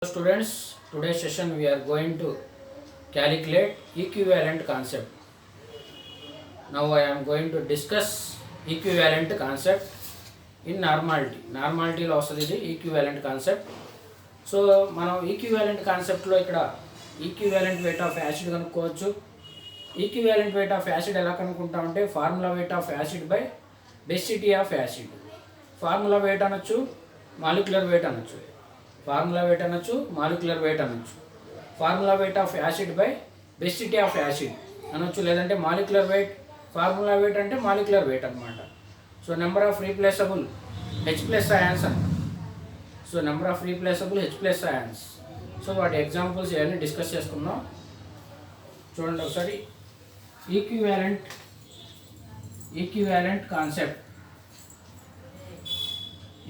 Students, today's session we are going to calculate equivalent concept. Now I am going to discuss equivalent concept in normality. Normality లో వస్తుంది ఇది equivalent concept. So మనం equivalent కాన్సెప్ట్లో ఇక్కడ equivalent weight of acid కనుక్కోవచ్చు. Equivalent weight of acid ఎలా కనుక్కుంటామంటే formula weight of acid by density of acid. Formula weight అనొచ్చు, మాలిక్యులర్ వెయిట్ అనొచ్చు. ఫార్ములా వెయిట్ అనొచ్చు, మాలిక్యులర్ వెయిట్ అనొచ్చు. Formula weight of acid by density of acid అనొచ్చు, లేదంటే molecular weight. Formula weight అంటే molecular weight అనమాట. So number of replaceable H plus ions అంట. So number of replaceable H plus ions. So వాటి examples ఇవన్నీ discuss చేసుకుందాం. చూడండి ఒకసారి. Equivalent concept,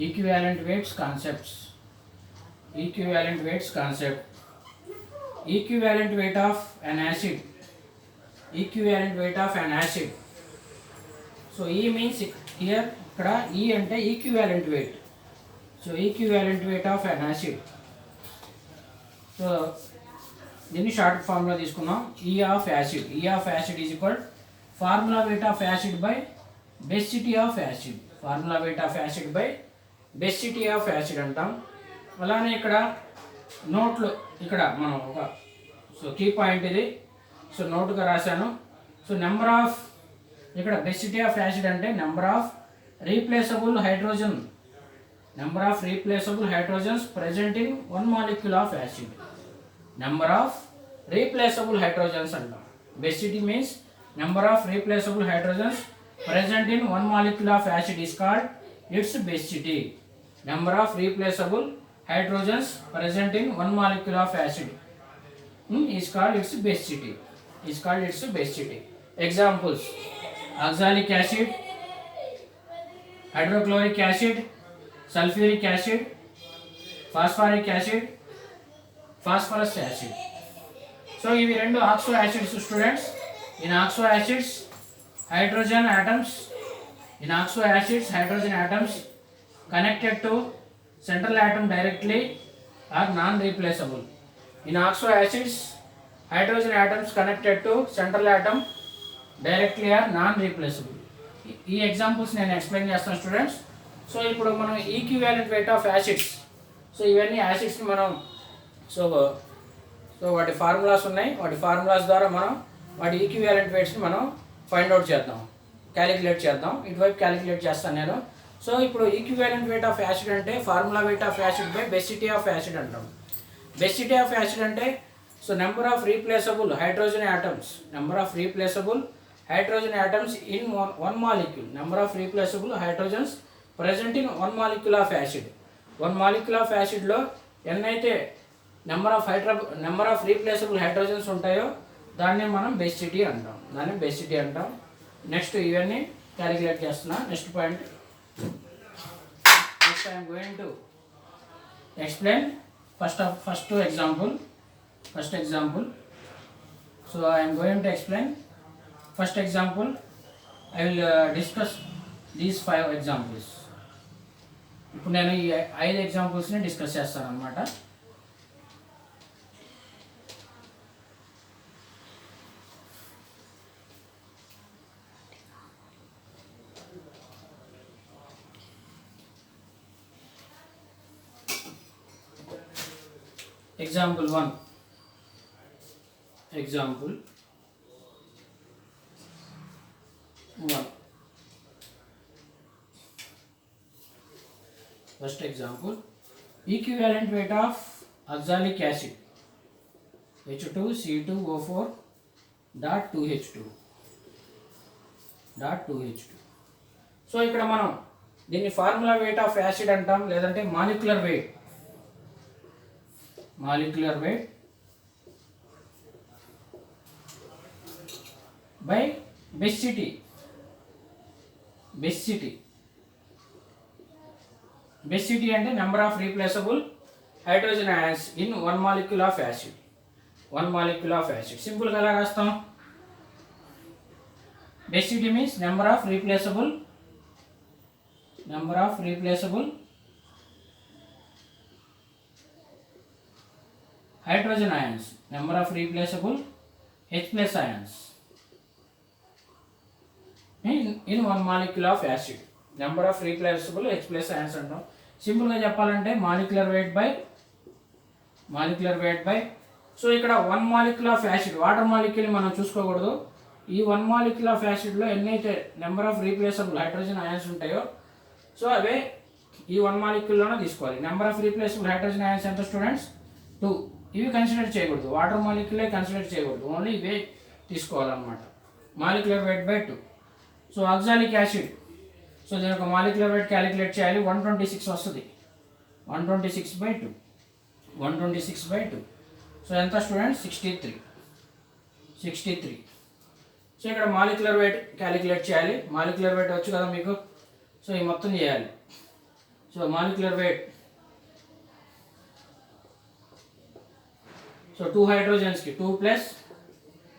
equivalent weights concepts. Equivalent weights concept. Equivalent weight of an acid. Equivalent weight of an acid. So E means here ikkada E ante equivalent weight. So equivalent weight of an acid. So దీన్ని short formula తీసుకున్నాం. E of acid. E of acid is equal formula weight of acid by density of acid. Formula weight of acid by density of acid అంటాం. అలానే ఇక్కడ నోట్లో ఇక్కడ మనం ఒక key point ఇది. సో నోట్గా రాశాను. సో నెంబర్ ఆఫ్ ఇక్కడ డెన్సిటీ ఆఫ్ యాసిడ్ అంటే number of replaceable hydrogen, number of replaceable hydrogens present in one molecule of acid. Number of replaceable hydrogens అంటాం. Density means number of replaceable hydrogens present in one molecule of acid is called its density. Number of replaceable hydrogens present in one molecule of acid is called its density. Examples: oxalic acid, hydrochloric acid, sulfuric acid, phosphoric acid, phosphorus acid. So ఇవి రెండు oxo acids students. In oxo acids hydrogen atoms connected to central atom directly are non-replaceable. In oxo acids hydrogen atoms connected to central atom directly are non-replaceable. ఈ examples నేను explain చేస్తాను students. So ఇప్పుడు మనం equivalent weight of acids. So ఇవన్నీ యాసిడ్స్ని మనం so వాటి formulas ఉన్నాయి. వాటి ఫార్ములాస్ ద్వారా మనం వాటి ఈక్వివాలెంట్ వెయిట్స్ని మనం ఫైండ్ అవుట్ చేద్దాం, క్యాలిక్యులేట్ చేద్దాం. ఇటువైపు క్యాలిక్యులేట్ చేస్తాను నేను. సో ఇప్పుడు ఈక్వివాలెంట్ వెయిట్ ఆఫ్ యాసిడ్ అంటే formula weight of acid by density of acid అంటాం. డెన్సిటీ ఆఫ్ యాసిడ్ అంటే so number of replaceable hydrogen atoms, number of replaceable hydrogen atoms in one molecule, number of replaceable hydrogens present in one molecule of acid. One molecule of యాసిడ్లో ఎన్నైతే number of replaceable hydrogens ఉంటాయో దాన్ని మనం density అంటాం. Next ఇవన్నీ calculate చేస్తున్నా. Next point. Next I am going to explain first example. So I am going to explain first example. I will discuss these 5 examples. ఇప్పుడు నేను ఈ 5 ఎగ్జాంపుల్స్ని డిస్కస్ చేస్తాను అన్నమాట. Example 1. First example. Equivalent weight of oxalic acid H2C2O4 dot 2H2. So ఇక్కడ మనం దీన్ని formula weight of acid అంటాం, లేదంటే molecular wait by density. Density అంటే number of replaceable hydrogen ions in one molecule of acid. సింపుల్గా ఎలా రాస్తాం? Density means number of replaceable hydrogen ions, number of replaceable H plus ions in one molecule of acid, number of replaceable H plus ions అంటాం. సింపుల్గా చెప్పాలంటే molecular weight by so ఇక్కడ 1 molecule of acid, water molecule మనం చూసుకోకూడదు. ఈ 1 molecule of యాసిడ్లో ఎన్నైతే number of replaceable hydrogen ions ఉంటాయో so అవే ఈ 1 మాలిక్యూల్లోనే తీసుకోవాలి. Number of replaceable hydrogen ions ఎంత స్టూడెంట్స్? 2. ఇవి కన్సిడర్ చేయకూడదు, వాటర్ మాలిక్యూలే కన్సిడర్ చేయకూడదు, ఓన్లీ ఇవే తీసుకోవాలన్నమాట. Molecular weight by 2. So oxalic acid, so దీని ఒక మాలిక్యులర్ వెయిట్ క్యాలిక్యులేట్ చేయాలి. 126 వస్తుంది. 126/2 సో ఎంత స్టూడెంట్స్? 63. సో ఇక్కడ మాలిక్యులర్ వెయిట్ క్యాలిక్యులేట్ చేయాలి. మాలిక్యులర్ వెయిట్ వచ్చు కదా మీకు, సో ఈ మొత్తం చేయాలి. సో మాలిక్యులర్ వెయిట్, సో 2 హైడ్రోజన్స్కి 2 ప్లస్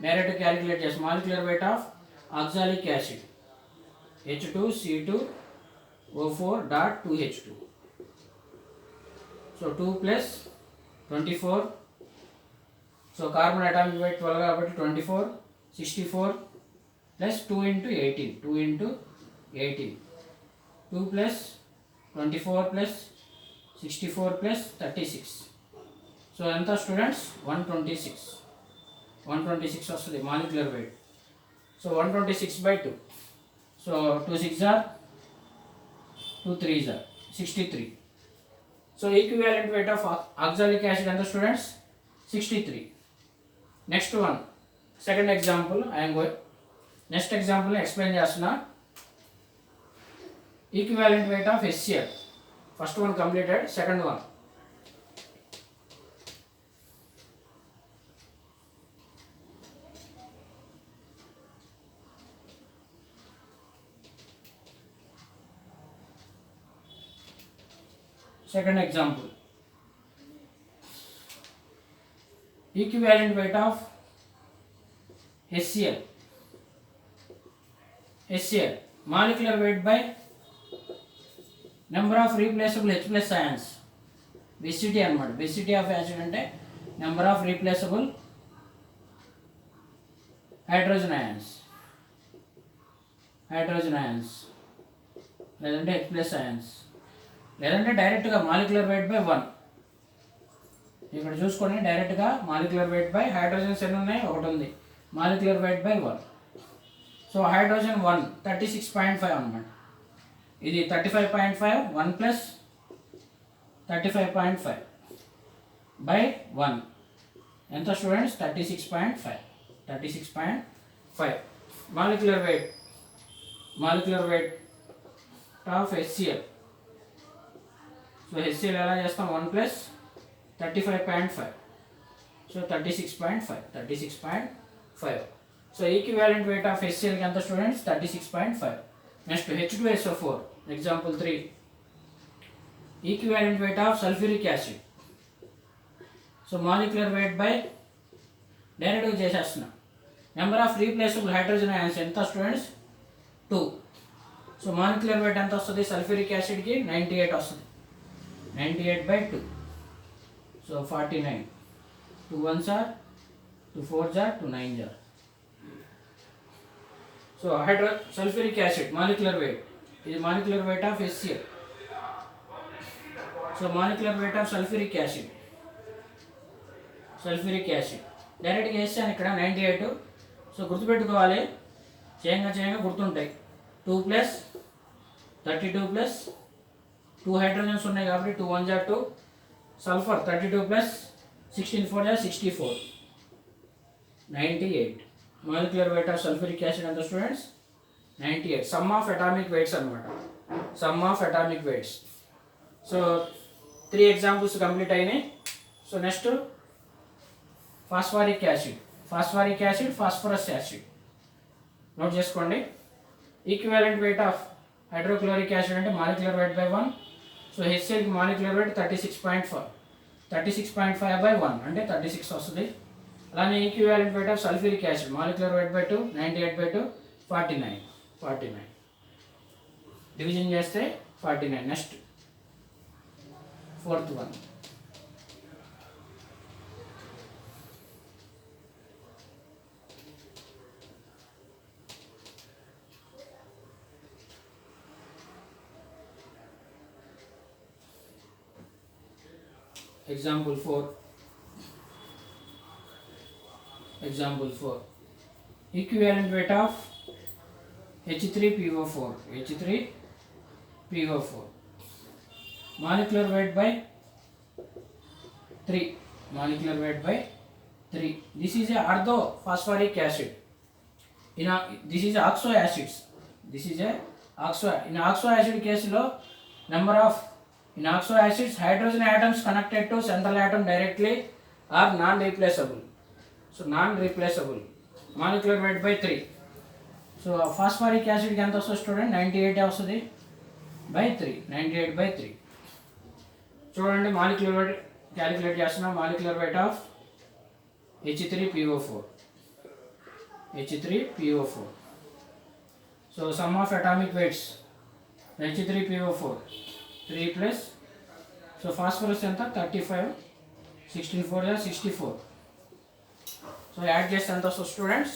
డైరెక్ట్ క్యాలిక్యులేట్ చేసి molecular weight of oxalic acid H2CO4.2H2. So 2 plus 24, so carbon atomic weight 12 కాబట్టి 24, 64 plus 2 into 18, 2 plus 24 plus 64 plus 36. So ఎంత స్టూడెంట్స్? 126 వస్తుంది molecular weight. So 126/2. So 2 6 are 2 3s are 63. So equivalent weight of oxalic acid ఎంత students? 63. Next one, second example next example explain చేస్తున్నా. Equivalent weight of HCl. First one completed, second one. Second example, equivalent weight of HCl. Molecular weight by number of replaceable H plus ions. Basicity అన్నమాట. Basicity of acid అంటే number of replaceable hydrogen ions లేదంటే H plus ions లేదంటే డైరెక్ట్గా molecular weight by 1. ఇక్కడ చూసుకొని డైరెక్ట్గా molecular weight by hydrogens ఎన్ని ఉన్నాయి? ఒకటి ఉంది. Molecular weight by 1. So hydrogen 1 36.5 అనమాట. ఇది 35.5, 1 ప్లస్ 35.5 బై 1 ఎంత students? 36.5. Molecular weight of HCl. So HCl ఎలా చేస్తాం? 1 plus 35.5, so 36.5. So equivalent weight of HClకి ఎంత students? 36.5. Next H2SO4 example 3. Equivalent weight of sulphuric acid. So molecular wait by డైరెక్ట్గా చేసేస్తున్నా. Number of replaceable hydrogen ions ఎంత students? 2. So molecular weight ఎంత వస్తుంది? Sulphuric యాసిడ్కి 98 వస్తుంది. 98/2. So 49. 2 1s are 2 4s are 2 9s are. So sulphuric acid molecular weight, ఇది molecular weight of HCl. So molecular weight of sulphuric acid డైరెక్ట్గా వేసాను ఇక్కడ 98. So గుర్తుపెట్టుకోవాలి, చేయంగా గుర్తుంటాయి. 2 ప్లస్ 32 ప్లస్ 2 హైడ్రోజన్స్ ఉన్నాయి కాబట్టి 2 1s are 2. Sulphur 32 plus 16 4s are 64. 98. Molecular weight of sulphuric acid ఎంత students? 98. Sum of atomic weights అనమాట. సో 3 ఎగ్జాంపుల్స్ కంప్లీట్ అయినాయి. So next phosphorous acid note చేసుకోండి. Equivalent weight of hydrochloric acid అంటే molecular weight by 1. So HClకి molecular weight 36.5/1 అంటే 36 వస్తుంది. అలానే equivalent weight of sulphuric acid molecular wait by 2, 98/2 49. Division చేస్తే 49. Next fourth one Example 4. Example 4. Equivalent weight of H3PO4. H3PO4. Molecular weight by 3. Molecular weight by 3. This is a orthophosphoric acid. This is oxo acids. This is a in oxo acid case lo number of in oxo acids hydrogen atoms connected to central atom directly are non-replaceable. So non-replaceable. Molecular weight by 3. So phosphoric acid ki enta vastadi student 98 vastadi by 3. 98 by 3. చూడండి molecular weight calculate చేస్తున్నాం. molecular weight of H3PO4. H3PO4. So sum of atomic weights H3PO4 3 plus, so phosphorus enta 35, 16 4 is 64. So add చేస్తే ఎంత వస్తుంది students?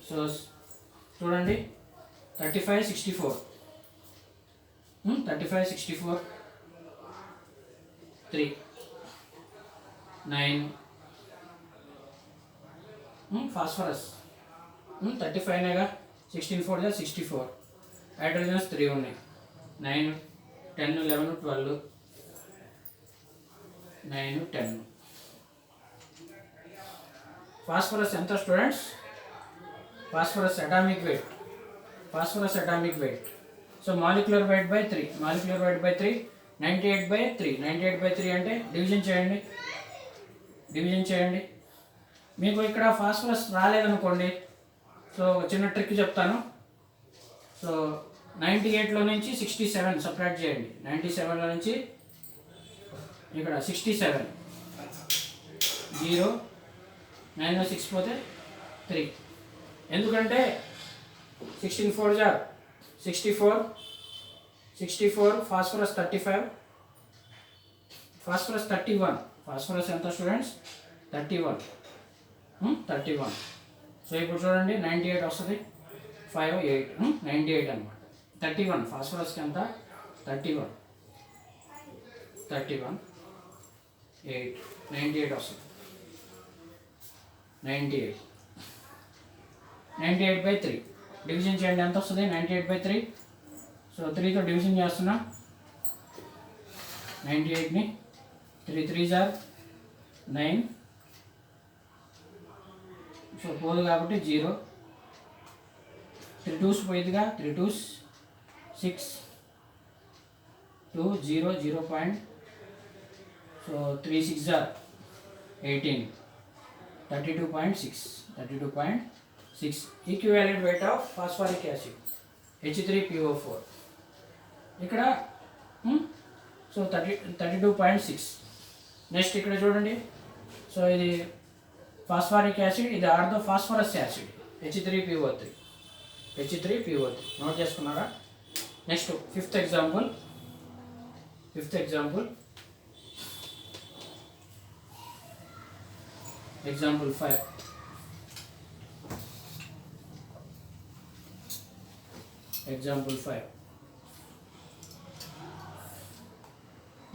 So చూడండి 35 64 35 64 3 9 phosphorus 35 నేగా 16 4 is 64. Hydrogens 3 ఉన్నాయి 9 10 11 12 9 10. phosphorus ఎంత students? phosphorus atomic weight. So molecular weight by 3. 98 by 3 అంటే division చేయండి. మీకు ఇక్కడ ఫాస్ఫరస్ రాలేదనుకోండి, సో ఒక చిన్న ట్రిక్ చెప్తాను. సో 98లో నుంచి 67 సపరేట్ చేయండి. 97లో నుంచి ఇక్కడ 67 0 9 6 పోతే 3. ఎందుకంటే 16 4 జార్ 64 ఫాస్ఫరస్ 35 ఫాస్ఫరస్ 31. ఫాస్ఫరస్ ఎంత స్టూడెంట్స్? 31. సో ఇప్పుడు చూడండి 98 వస్తుంది 5 8 98 అనమాట. 31 ఫాస్ఫరస్కి ఎంత? 31 8 98 వస్తుంది. 98 by 3 డివిజన్ చేయండి. ఎంత వస్తుంది? 98 by 3. సో 3తో డివిజన్ చేస్తున్నా. 98ని 3 3s are 9. సో పోదు కాబట్టి 0. 3 2s పోయిద్దిగా 3 2s 6 2 0 0 point. So 3 6s are 18 32.6. Equivalent weight of phosphoric acid H3PO4 ఇక్కడ సో 32.6. నెక్స్ట్ ఇక్కడ చూడండి. సో ఇది ఫాస్ఫరిక్ యాసిడ్, ఇది ortho phosphorous acid H3PO3. Note చేసుకున్నారా? Next fifth example. Example 5.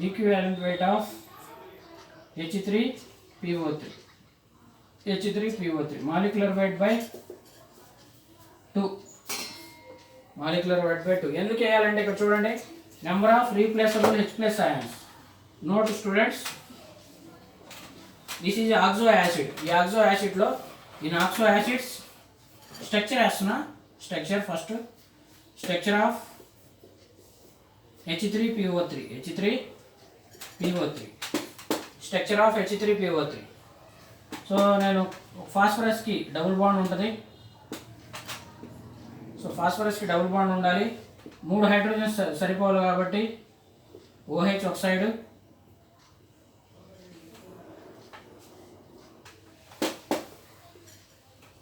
Equivalent weight of H3PO3. Molecular weight by 2. ఎందుకు వేయాలంటే ఇక్కడ చూడండి, number of replaceable H+ ions. Note students, this is oxo acid. ఈ ఆక్సో యాసిడ్లో in oxo acids structure వేస్తున్నా. First structure of H3PO3. Structure of H3PO3. So నేను ఫాస్ఫరస్కి double bond ఉంటుంది. సో ఫాస్ఫరస్కి డబుల్ బాండ్ ఉండాలి. 3 హైడ్రోజన్స్ సరిపోవాలి కాబట్టి OH ఒక సైడ్,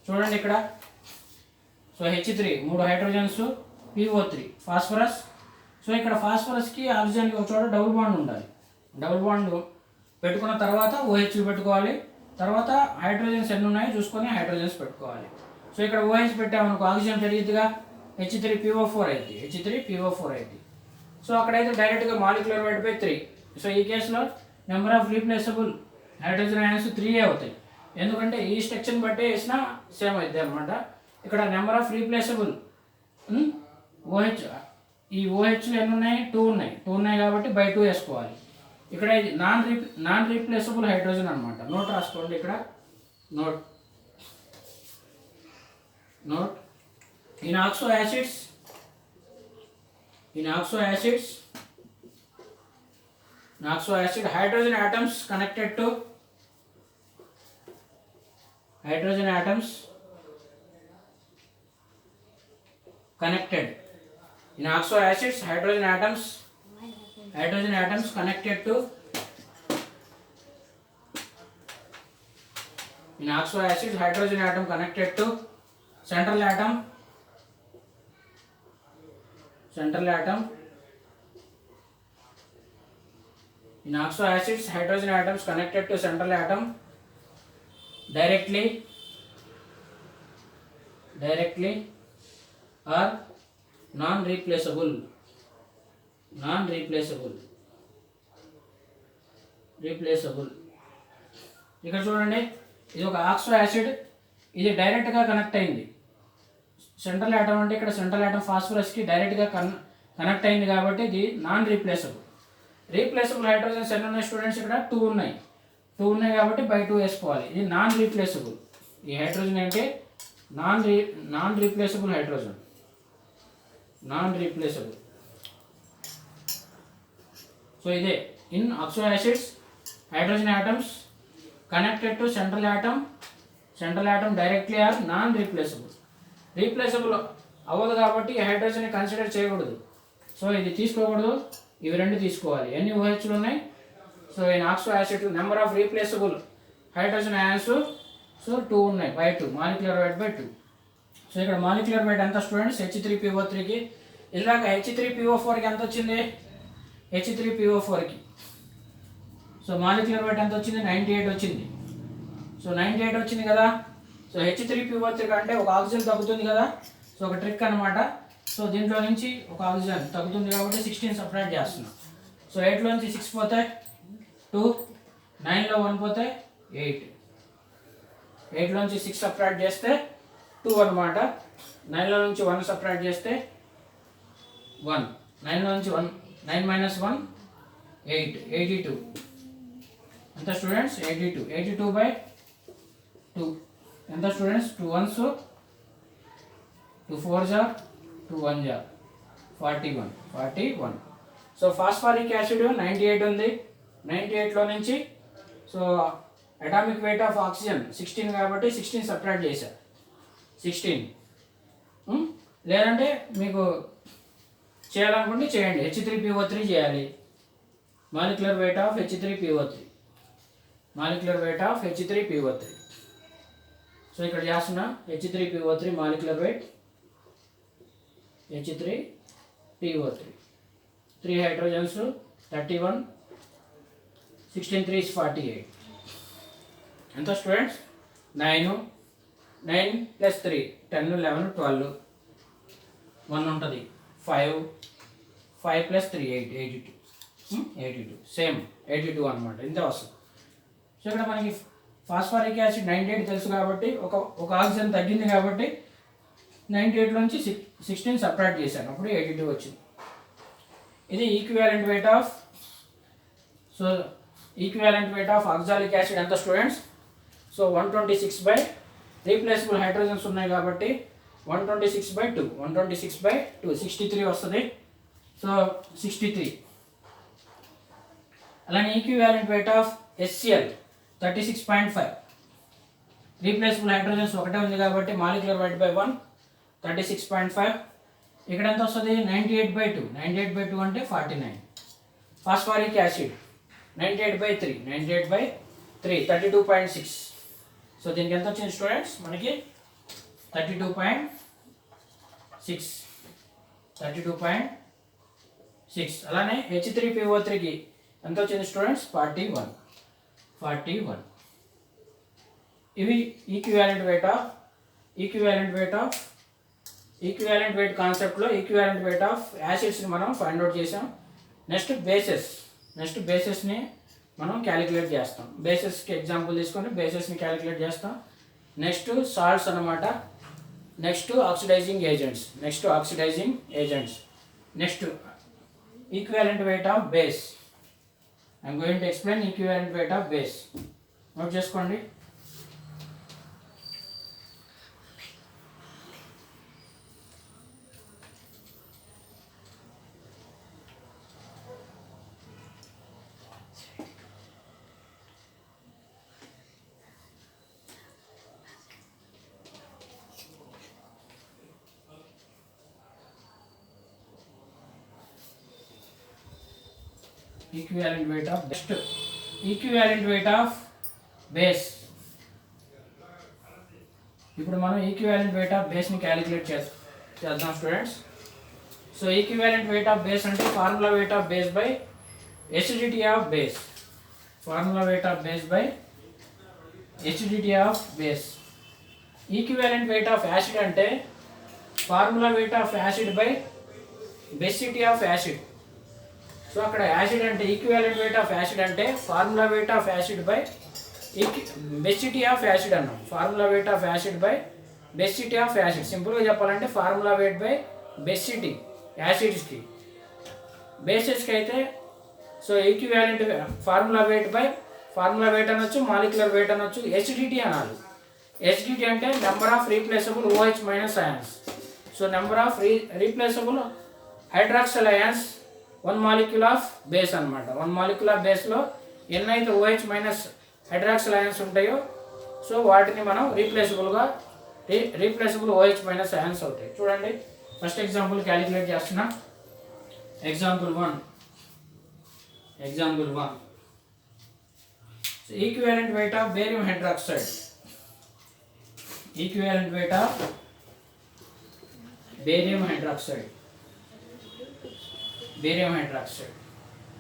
చూడండి ఇక్కడ. So H3 3 hydrogens, PO3 phosphorus. So ఇక్కడ ఫాస్ఫరస్కి ఆక్సిజన్కి ఒక చోట డబుల్ బాండ్ ఉండాలి. డబుల్ బాండ్ పెట్టుకున్న తర్వాత OH పెట్టుకోవాలి. తర్వాత హైడ్రోజన్స్ ఎన్ని ఉన్నాయో చూసుకొని హైడ్రోజన్స్ పెట్టుకోవాలి. సో ఇక్కడ OH పెట్టామనుకో ఆక్సిజన్ పెరిగిద్దిగా, H3PO4 అయింది. సో అక్కడైతే డైరెక్ట్గా మాలిక్యులర్ weight by 3. సో ఈ కేసులో number of replaceable hydrogen ions 3 అవుతాయి, ఎందుకంటే ఈ స్ట్రక్చర్ని బట్టి వేసినా సేమ్ అవుతుంది అనమాట. ఇక్కడ నెంబర్ ఆఫ్ రీప్లేసబుల్ ఓహెచ్, ఈ ఓహెచ్లు ఎన్ని ఉన్నాయి? 2 ఉన్నాయి. 2 ఉన్నాయి కాబట్టి బై 2 వేసుకోవాలి. ఇక్కడ ఇది నాన్ రీప్లేసబుల్ హైడ్రోజన్ అనమాట. నోట్ రాసుకోండి ఇక్కడ. Note in oxo acids hydrogen atoms connected to in oxo acids hydrogen atoms connected to in oxo acids hydrogen atom connected to central atom in oxo acids hydrogen atoms connected to central atom directly or non replaceable ఇక్కడ చూడండి, ఇది ఒక oxo acid, ఇది డైరెక్ట్గా connect అయింది. Central atom అంటే ఇక్కడ central atom ఫాస్ఫరస్కి డైరెక్ట్గా కనెక్ట్ అయింది కాబట్టి ఇది నాన్ రీప్లేసబుల్. రీప్లేసబుల్ హైడ్రోజన్స్ ఎన్ని ఉన్నాయి స్టూడెంట్స్? ఇక్కడ 2 ఉన్నాయి కాబట్టి బై 2 వేసుకోవాలి. ఇది నాన్ రీప్లేసబుల్. ఈ హైడ్రోజన్ అంటే నాన్ రీప్లేసబుల్ హైడ్రోజన్, సో ఇదే in oxo acids hydrogen atoms connected to central atom directly or non replaceable అవ్వదు కాబట్టి ఈ హైడ్రోజన్ని కన్సిడర్ చేయకూడదు. సో ఇది తీసుకోకూడదు, ఇవి 2 తీసుకోవాలి. ఎన్ని ఓహెచ్లు ఉన్నాయి? So in oxo acid number of replaceable hydrogen ions 2 ఉన్నాయి, by 2 molecular wait by 2. So ఇక్కడ మాలిక్యులర్ వెయిట్ ఎంత స్టూడెంట్స్? H3PO3కి ఇలాగ H3PO4కి ఎంత వచ్చింది? H3PO4కి సో మాలిక్యులర్ వెయిట్ ఎంత వచ్చింది? 98 వచ్చింది. సో 98 వచ్చింది కదా. సో H3PO3 అంటే ఒక ఆక్సిజన్ తగ్గుతుంది కదా. సో ఒక ట్రిక్ అనమాట. సో దీంట్లో నుంచి ఒక ఆక్సిజన్ తగ్గుతుంది కాబట్టి 16 సపరేట్ చేస్తున్నాం. సో 8లో నుంచి 6 పోతే 2, 9లో 1 పోతే 8, 8లో నుంచి 6 సపరేట్ చేస్తే 2 అనమాట. 9లో నుంచి 1 సపరేట్ చేస్తే 1, 9లో నుంచి 1, 9 - 1 8, 82 ఎంత స్టూడెంట్స్? 82/2 ఎంత students? 2 1s 2 4s 2 1s 41. So phosphoric acid 98 ఉంది. 98లో నుంచి so atomic weight of oxygen 16 కాబట్టి 16 సపరేట్ చేశారు. 16 లేదంటే మీకు చేయాలనుకుంటే చేయండి. H3PO3 చేయాలి. Molecular weight of H3PO3 so ఇక్కడ చేస్తున్నా. H3PO3 molecular weight H3PO3 3 hydrogens 31, 16 3 is 48 ఎంత స్టూడెంట్స్? 9 + 3 10 11 12 1 ఉంటుంది. 5 + 3 8 82 సేమ్ 82 అనమాట. ఇంతే వస్తుంది. సో ఇక్కడ మనకి ఫాస్ఫారిక్ యాసిడ్ 98 తెలుసు కాబట్టి ఒక ఆక్సిజన్ తగ్గింది కాబట్టి 98 నుంచి 16 సపరేట్ చేశాను, అప్పుడు 82 వచ్చింది. ఇది equivalent weight of oxalic acid ఎంత స్టూడెంట్స్? సో 126 రీప్లేసబుల్ హైడ్రోజన్స్ ఉన్నాయి కాబట్టి 126/2 63 వస్తుంది. సో 63. అలానే equivalent weight of HCl 36.5 replaceable hydrogens ఒకటే ఉంది కాబట్టి మాలిక్యులర్ వెయిట్ బై 1 36.5. ఇక్కడ ఎంత వస్తుంది? 98/2 అంటే 49. Phosphoric acid 98/3 32.6. సో దీనికి ఎంత వచ్చింది స్టూడెంట్స్? మనకి 32.6. అలానే H3PO3కి ఎంత వచ్చింది స్టూడెంట్స్? 41. ఇవి ఈక్వివాలెంట్ వెయిట్ కాన్సెప్ట్లో ఈక్వివాలెంట్ వెయిట్ ఆఫ్ యాసిడ్స్ని మనం ఫైండ్ అవుట్ చేసాం. నెక్స్ట్ బేసెస్ని మనం క్యాలిక్యులేట్ చేస్తాం. బేసెస్కి ఎగ్జాంపుల్ తీసుకొని బేసెస్ని క్యాలిక్యులేట్ చేస్తాం. నెక్స్ట్ సాల్ట్స్ అనమాట. Next oxidising agents. Next equivalent weight of base. I'm going to explain equivalent weight of base. Note చేసుకోండి. Equivalent weight of next equivalent weight of base. ఇప్పుడు మనం ఈక్వివాలెంట్ వెయిట్ ఆఫ్ బేస్ని calculate చేద్దాం students. So equivalent weight of base అంటే formula weight of base by acidity of base. Formula weight of base by acidity of base. Equivalent weight of acid అంటే formula weight of acid by basicity of acid. So అక్కడ acid అంటే equivalent weight of acid అంటే formula weight of acid by basicity of acid అన్నాం. Formula weight of acid by basicity of acid. సింపుల్గా చెప్పాలంటే formula weight by basicity యాసిడ్స్కి. బేసిస్కి అయితే so equivalent formula weight by formula weight అనొచ్చు, molecular weight అనొచ్చు, acidity అనాలి. ఎసిడిటీ అంటే number of replaceable OH minus ions. So number of replaceable hydroxyl ions 1 molecule of base అనమాట. 1 మాలిక్యూల్ ఆఫ్ బేస్లో ఎన్నైతే OH మైనస్ హైడ్రాక్సిల్ అయాన్స్ ఉంటాయో so వాటిని మనం రీప్లేసబుల్ OH మైనస్ అయాన్స్ అవుతాయి. చూడండి ఫస్ట్ ఎగ్జాంపుల్ క్యాలిక్యులేట్ చేస్తున్నా. Example 1 equivalent weight of barium hydroxide. Equivalent weight of barium hydroxide.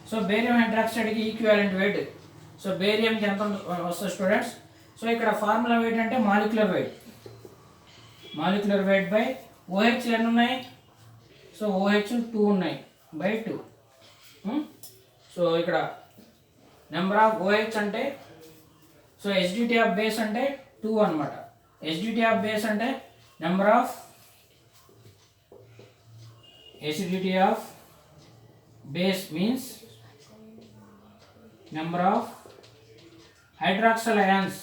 So barium హైడ్రాక్సైడ్కి ఈక్వివాలెంట్ వెయిట్. సో బేరియంకి ఎంత వస్తుంది స్టూడెంట్స్? సో ఇక్కడ ఫార్ములా వెయిట్ అంటే మాలిక్యులర్ వెయిట్ బై OH ఎన్ని ఉన్నాయి? సో OH 2 ఉన్నాయి బై 2. సో ఇక్కడ నెంబర్ ఆఫ్ OH అంటే సో ఎస్డిటీ ఆఫ్ బేస్ అంటే 2 అనమాట. ఎస్డిటీ ఆఫ్ బేస్ అంటే number of acidity of base means number of hydroxyl ions,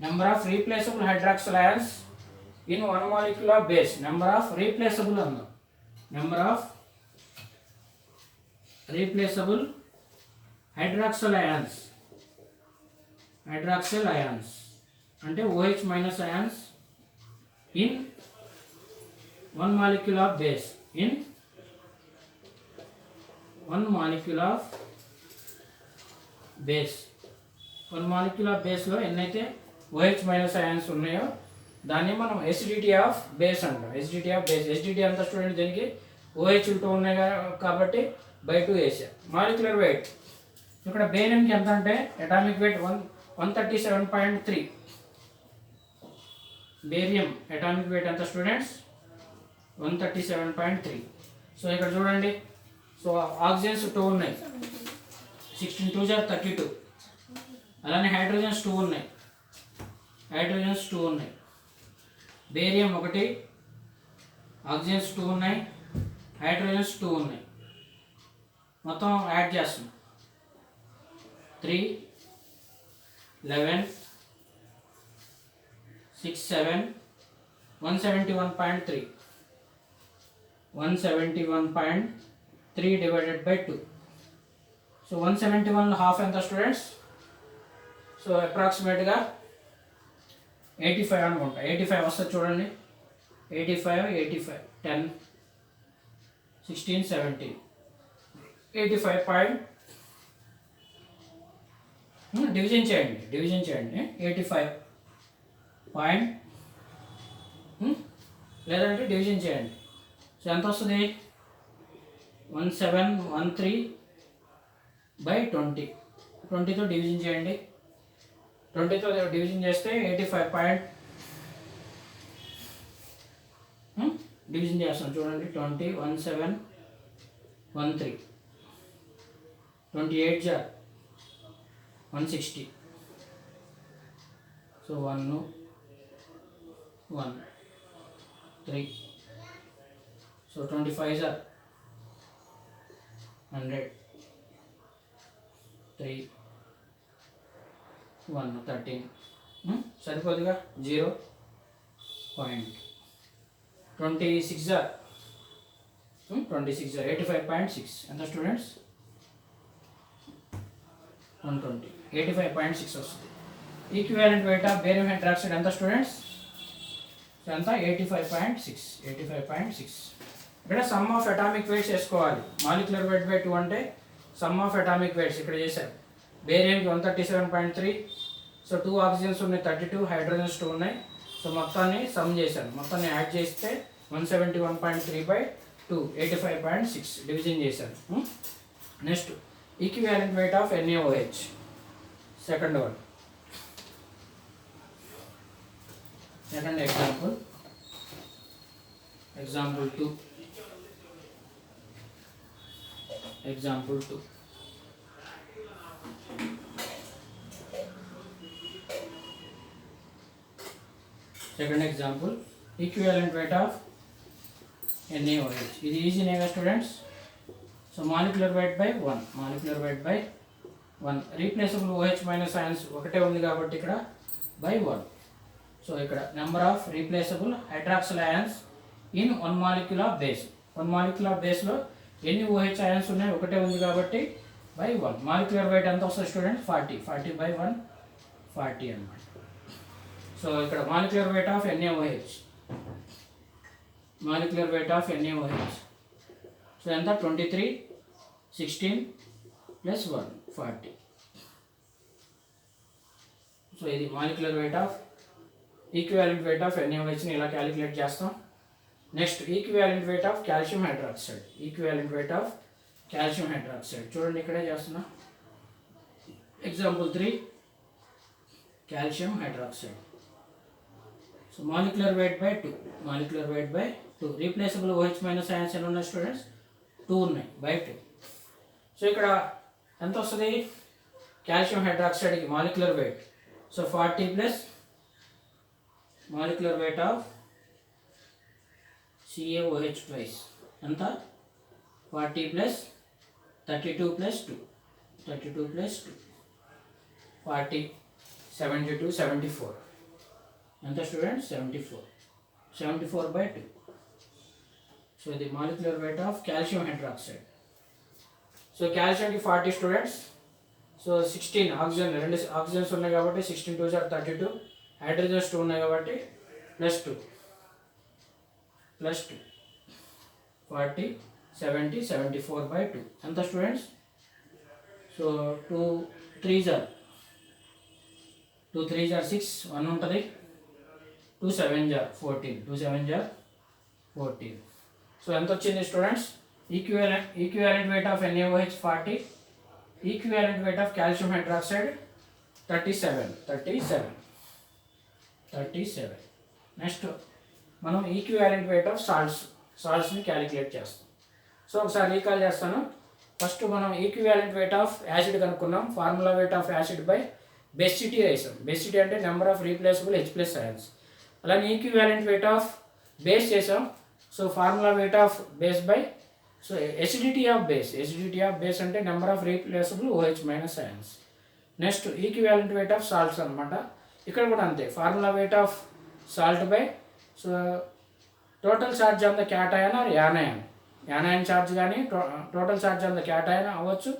number of replaceable hydroxyl ions in 1 molecule of base. Number of replaceable hydroxyl ions అంటే OH minus ions in 1 molecule of base. In 1 molecule of base లో ఎన్నైతే OH minus ions ఉన్నాయో దాన్ని మనం acidity of base అంటాం. Acidity అంత student దీనికి OH 2 ఉన్నాయి కాబట్టి బై 2 వేసా. మాలిక్యులర్ వెయిట్ ఇక్కడ బేరియంకి ఎంత అంటే atomic weight 137.3. Barium atomic weight ఎంత స్టూడెంట్స్? 137.3. సో ఇక్కడ చూడండి. సో ఆక్సిజన్స్ 2 ఉన్నాయి, 16 2 = 32. అలానే హైడ్రోజన్స్ 2 ఉన్నాయి, బేరియం 1, ఆక్సిజన్స్ 2 ఉన్నాయి, హైడ్రోజన్స్ 2 ఉన్నాయి. మొత్తం యాడ్ చేస్తున్నాం 3 11 6 7 171.3. 171.3 divided by 2. సో 171 హాఫ్ ఎంత స్టూడెంట్స్? సో అప్రాక్సిమేట్గా 85 అనుకుంటా. 85 వస్తుంది చూడండి. 85 10 16 17 85 పాయింట్ డివిజన్ చేయండి 85 పాయింట్ లేదంటే డివిజన్ చేయండి. సో ఎంత వస్తుంది? 1713/20. 20తో డివిజన్ చేయండి. 20తో డివిజన్ చేస్తే 85 పాయింట్ డివిజన్ చేస్తాం చూడండి. 20 1713 28 jar 160. So 1 1 3. So 25 jar 100 3 1 13. సరిపోదుగా 0.26 jar 26 jar 85.6. ఎంత స్టూడెంట్స్ 120 85.6 వస్తుంది. Equivalent weight of barium hydroxide ఎంత స్టూడెంట్స్ ఎంత 85.6. ఇక్కడ సమ్ ఆఫ్ అటామిక్ వెయిట్స్ వేసుకోవాలి. మాలిక్యులర్ వెయిట్ బై 2 అంటే సమ్ ఆఫ్ అటామిక్ వెయిట్స్ ఇక్కడ చేశారు. బేరియంకి 137.3. సో 2 ఆక్సిజన్స్ ఉన్నాయి, 32 హైడ్రోజన్స్ 2 ఉన్నాయి. సో మొత్తాన్ని సమ్ చేశాను, మొత్తాన్ని యాడ్ చేస్తే 171.3/2 85.6 డివిజన్ చేశాను. Next equivalent weight of NaOH second one. Second example 2. Example 2. Second example, equivalent weight of NaOH. This is easy name students. So molecular weight by 1. Molecular weight by 1. Replaceable OH minus ions ఒకటే ఉంది కాబట్టి ఇక్కడ by 1. So ఇక్కడ number of replaceable hydroxyl ions in one molecule of base. One molecule of base లో ఎన్ని OH ions ఉన్నాయి ఒకటే ఉంది కాబట్టి by 1. మాలిక్యులర్ వెయిట్ ఎంత వస్తుంది స్టూడెంట్ 40 by 1 40 అన్నమాట. సో ఇక్కడ molecular weight of NaOH, molecular weight of NaOH so ఎంత 23 16 ప్లస్ 1 40. సో ఇది molecular weight of equivalent weight of NaOHని ఇలా క్యాలిక్యులేట్ చేస్తాం. Next equivalent weight of calcium hydroxide. Equivalent weight of calcium hydroxide చూడండి ఇక్కడే చేస్తున్నా. Example 3 calcium hydroxide. So molecular wait by 2. Molecular wait by 2. Replaceable OH minus ions ఎన్ని ఉన్నాయి students 2 ఉన్నాయి by 2. So ఇక్కడ ఎంత వస్తుంది కాల్షియం హైడ్రాక్సైడ్కి molecular weight. So 40 plus molecular weight of CaOH twice ఎంత 40 ప్లస్ 32 ప్లస్ 2 32 ప్లస్ 2 40 72 74 ఎంత స్టూడెంట్ 74 by 2. సో ఇది molecular weight of calcium hydroxide. So కాల్షియంకి 40 స్టూడెంట్స్. సో 16 ఆక్సిజన్, 2 ఆక్సిజన్స్ ఉన్నాయి కాబట్టి 16 2 32, హైడ్రోజన్స్ 2 ఉన్నాయి కాబట్టి ప్లస్ 2 40 70 74 by 2 ఎంత స్టూడెంట్స్. సో 2 3s are 6 1 ఉంటుంది, 2 7s are 14. సో ఎంత వచ్చింది students equivalent weight of NaOH 40, equivalent weight of calcium hydroxide 37. Next మనం ఈక్వివాలెంట్ వెయిట్ ఆఫ్ సాల్ట్స్ని క్యాలిక్యులేట్ చేస్తాం. సో ఒకసారి రీకాల్ చేస్తాను. ఫస్ట్ మనం ఈక్వివాలెంట్ వెయిట్ ఆఫ్ యాసిడ్ కనుక్కున్నాం. Formula weight of acid by basicity వేసాం. బేసిటీ అంటే number of replaceable H+ ions. అలానే ఈక్వివాలెంట్ వెయిట్ ఆఫ్ బేస్ చేసాం. So formula weight of base by so acidity of base అంటే number of replaceable OH minus ions. Next equivalent weight of salts అనమాట. ఇక్కడ కూడా అంతే, formula weight of salt by so total charge on the cation or anion charge కానీ total charge on the cation అవ్వచ్చు.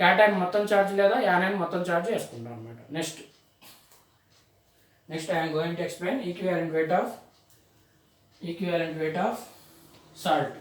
Cation మొత్తం charge లేదా anion మొత్తం charge వేసుకుంటాం అనమాట. Next I'm going to explain equivalent weight of salt.